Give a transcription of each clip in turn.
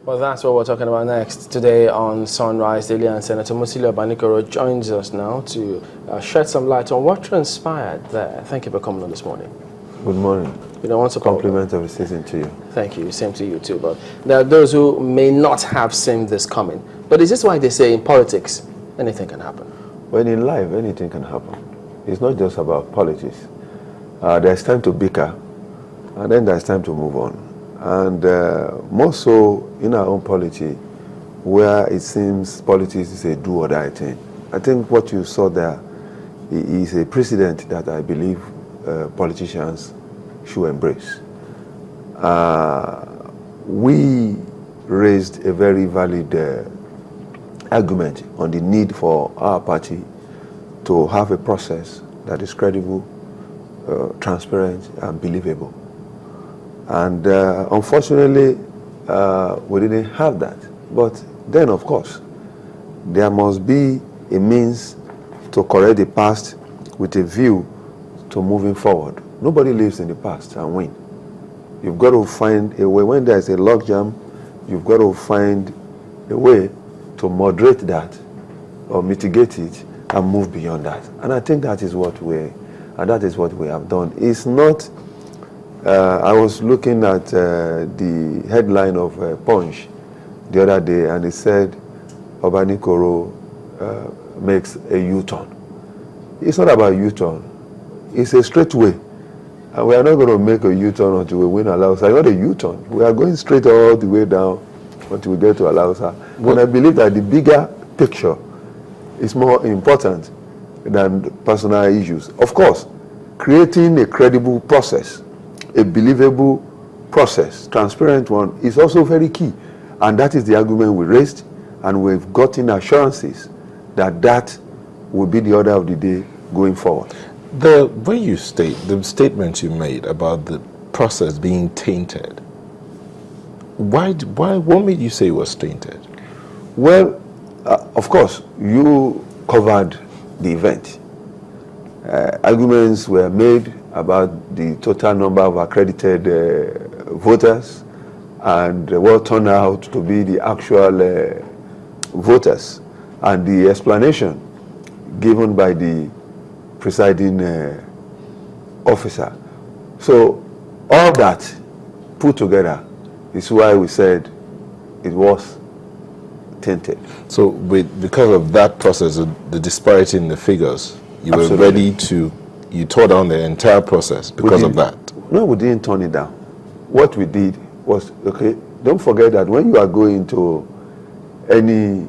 Well, that's what we're talking about next. Today on Sunrise Daily, and Senator Obanikoro joins us now to shed some light on what transpired there. Thank you for coming on this morning. Good morning. You don't want to compliment of the season to you. Thank you. Same to you too. But there are those who may not have seen this coming. But is this why they say in politics anything can happen? Well, in life, anything can happen. It's not just about politics. There's time to bicker, and then there's time to move on. And more so in our own polity, where it seems politics is a do or die thing. I think what you saw there is a precedent that I believe politicians should embrace. We raised a very valid argument on the need for our party to have a process that is credible, transparent, and believable. And unfortunately, we didn't have that. But then, of course, there must be a means to correct the past with a view to moving forward. Nobody lives in the past and win. You've got to find a way. When there's a logjam, you've got to find a way to moderate that or mitigate it and move beyond that. And I think that is what we have done. It's not. I was looking at the headline of Punch the other day, and it said Obanikoro makes a U-turn. It's not about U-turn. It's a straight way. And we are not going to make a U-turn until we win Alausa. It's not a U-turn. We are going straight all the way down until we get to Alausa. And I believe that the bigger picture is more important than personal issues. Of course, creating a credible process, a believable process, transparent one, is also very key. And that is the argument we raised, and we've gotten assurances that that will be the order of the day going forward. The way you state, the statement you made about the process being tainted, what made you say it was tainted? Well, of course, you covered the event. Arguments were made about the total number of accredited voters and what turned out to be the actual voters, and the explanation given by the presiding officer. So all that put together is why we said it was tainted. So because of that process, the disparity in the figures, you Absolutely. were ready to, you tore down the entire process because of that? No, we didn't turn it down. What we did was, okay, don't forget that when you are going to any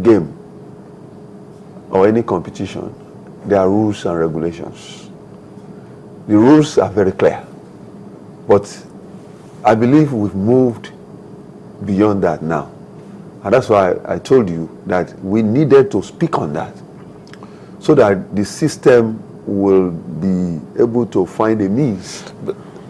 game or any competition, there are rules and regulations. The rules are very clear. But I believe we've moved beyond that now. And that's why I told you that we needed to speak on that so that the system will be able to find a means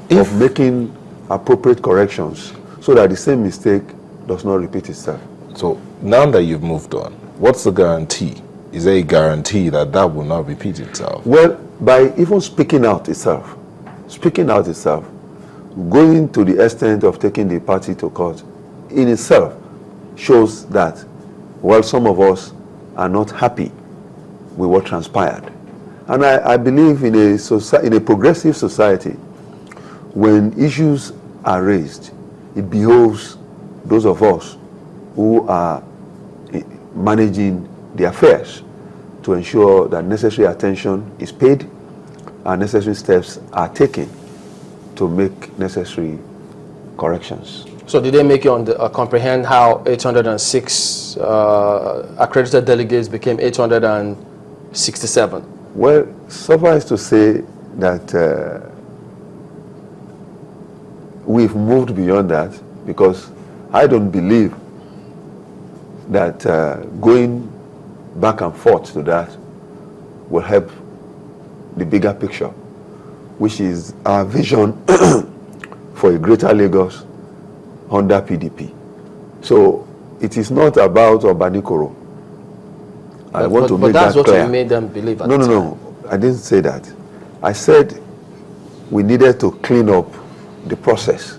of making appropriate corrections so that the same mistake does not repeat itself. So now that you've moved on, what's the guarantee? Is there a guarantee that that will not repeat itself? Well, by even speaking out itself, going to the extent of taking the party to court in itself shows that, well, some of us are not happy with what transpired. And I believe in a progressive society, when issues are raised, it behoves those of us who are managing the affairs to ensure that necessary attention is paid and necessary steps are taken to make necessary corrections. So did they make you comprehend how 806 accredited delegates became 867? Well, suffice to say that we've moved beyond that, because I don't believe that going back and forth to that will help the bigger picture, which is our vision for a greater Lagos under PDP. So it is not about Obanikoro. I want to make that clear. But that's what you made them believe at the time. No, I didn't say that. I said we needed to clean up the process.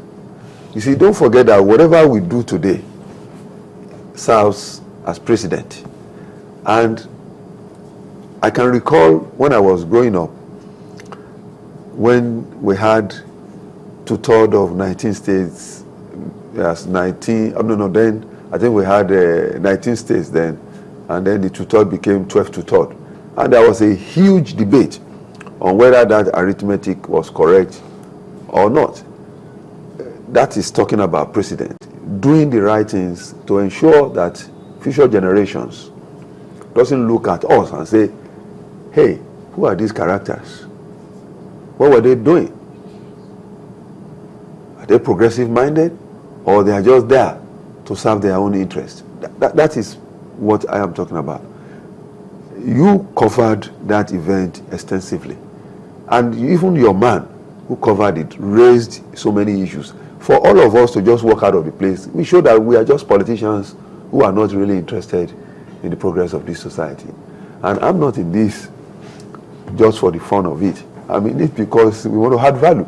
You see, don't forget that whatever we do today serves as president. And I can recall when I was growing up, when we had 2/3 of 19 states, yes, 19, oh no, then I think we had 19 states then, and then the 2/3 became 12 2/3. And there was a huge debate on whether that arithmetic was correct or not. That is talking about president doing the right things to ensure that future generations doesn't look at us and say, hey, who are these characters? What were they doing? Are they progressive minded, or they are just there to serve their own interest? That is what I am talking about. You covered that event extensively, and even your man who covered it raised so many issues. For all of us to just walk out of the place, we show that we are just politicians who are not really interested in the progress of this society. And I'm not in this just for the fun of it. I'm in it because we want to add value.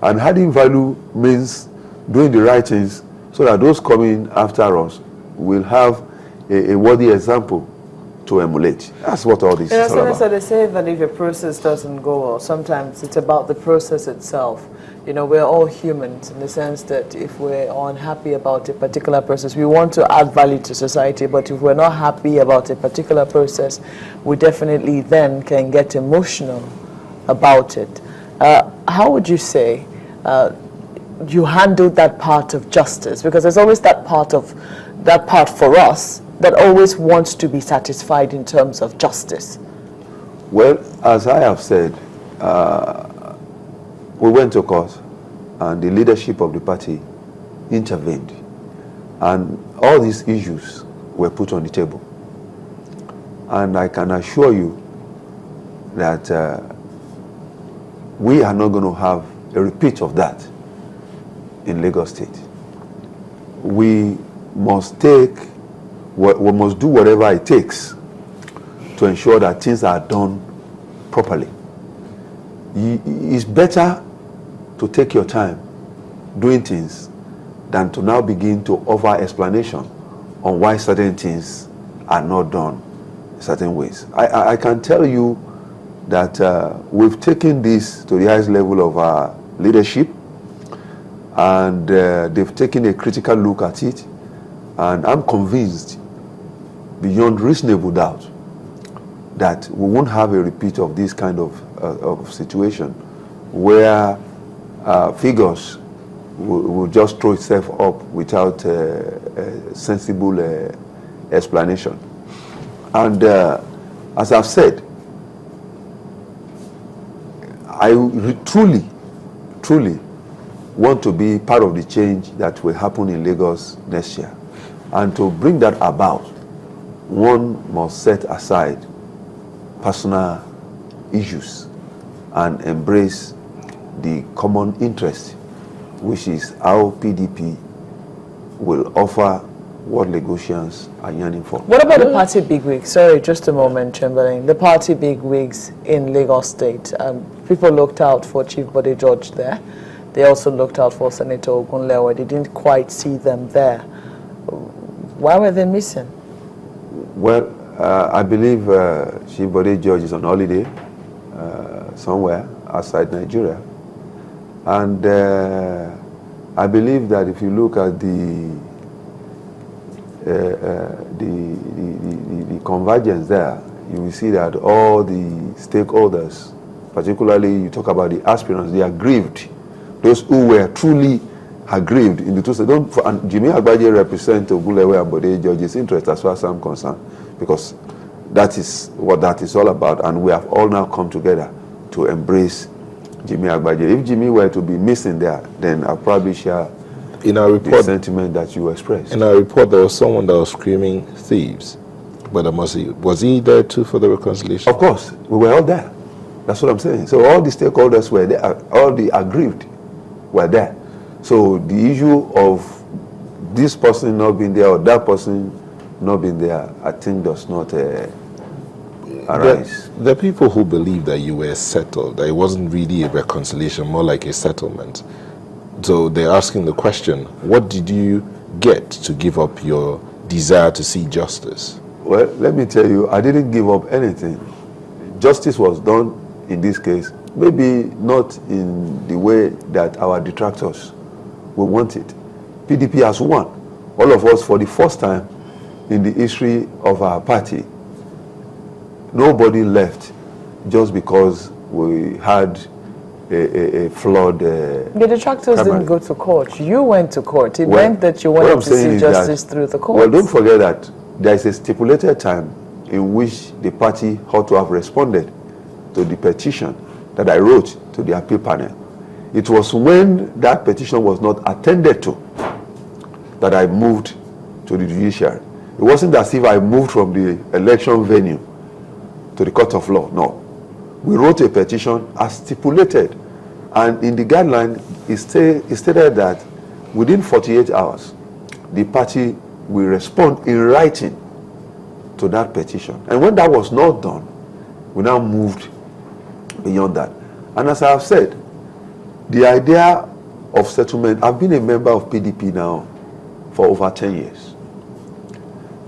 And adding value means doing the right things so that those coming after us will have a worthy example to emulate. That's what all this is all about. So they say that if a process doesn't go well, sometimes it's about the process itself. You know, we're all humans in the sense that if we're unhappy about a particular process, we want to add value to society, but if we're not happy about a particular process, we definitely then can get emotional about it. How would you say you handled that part of justice? Because there's always that part for us that always wants to be satisfied in terms of justice. Well, as I have said, we went to court and the leadership of the party intervened, and all these issues were put on the table. And I can assure you that we are not going to have a repeat of that in Lagos State. We must do whatever it takes to ensure that things are done properly. It's better to take your time doing things than to now begin to offer explanation on why certain things are not done certain ways. I can tell you that we've taken this to the highest level of our leadership, and they've taken a critical look at it, and I'm convinced beyond reasonable doubt that we won't have a repeat of this kind of situation where figures will just throw itself up without sensible explanation. And as I've said, I truly want to be part of the change that will happen in Lagos next year. And to bring that about, one must set aside personal issues and embrace the common interest, which is how PDP will offer what Lagosians are yearning for. What about the party bigwigs? Sorry, just a moment, Chamberlain. The party bigwigs in Lagos State. People looked out for Chief Bode George there. They also looked out for Senator Ogunlewe. They didn't quite see them there. Why were they missing? Well, I believe Chief Bode George is on holiday somewhere outside Nigeria. And I believe that if you look at the convergence there, you will see that all the stakeholders, particularly you talk about the aspirants, they are grieved. Those who were truly aggrieved in the two states. And Jimmy Agbaje represents Ogunlewe and Bode George's interest as far as I'm concerned, because that is what that is all about, and we have all now come together to embrace Jimmy Agbaje. If Jimmy were to be missing there, then I'll probably share in our report, the sentiment that you expressed. In our report, there was someone that was screaming thieves. But was he there too for the reconciliation? Of course, we were all there. That's what I'm saying. So all the stakeholders were there, all the aggrieved were there. So the issue of this person not being there or that person not being there, I think does not arise. There are people who believe that you were settled, that it wasn't really a reconciliation, more like a settlement. So they're asking the question, what did you get to give up your desire to see justice? Well, let me tell you, I didn't give up anything. Justice was done in this case, maybe not in the way that our detractors will want it. PDP has won. All of us, for the first time in the history of our party, nobody left just because we had a flawed The detractors primary. didn't go to court. You went to court. It Well, meant that you what I'm wanted to saying see is justice that- through the court. Well, don't forget that there is a stipulated time in which the party ought to have responded to the petition that I wrote to the appeal panel. It was when that petition was not attended to that I moved to the judiciary. It wasn't as if I moved from the election venue to the court of law. No. We wrote a petition as stipulated, and in the guideline it stated that within 48 hours the party will respond in writing to that petition. And when that was not done, we now moved beyond that. And as I have said, the idea of settlement, I've been a member of PDP now for over 10 years.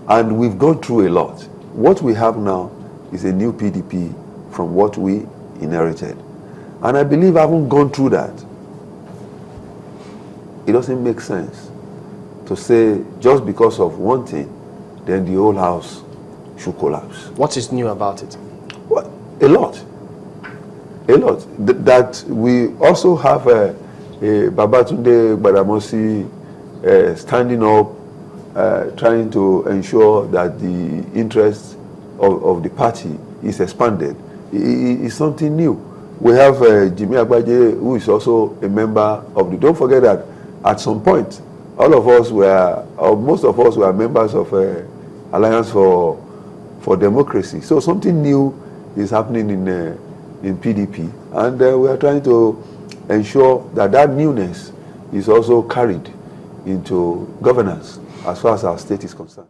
And we've gone through a lot. What we have now is a new PDP from what we inherited. And I believe having gone through that, it doesn't make sense to say just because of one thing, then the whole house should collapse. What is new about it? Well, a lot. A lot. That we also have a Babatunde Gbadamosi standing up, trying to ensure that the interest of the party is expanded. It's something new. We have Jimmy Agbaje, who is also a member of the... Don't forget that at some point, all of us were, or most of us were members of Alliance for Democracy. So something new is happening in PDP, and we are trying to ensure that that newness is also carried into governance as far as our state is concerned.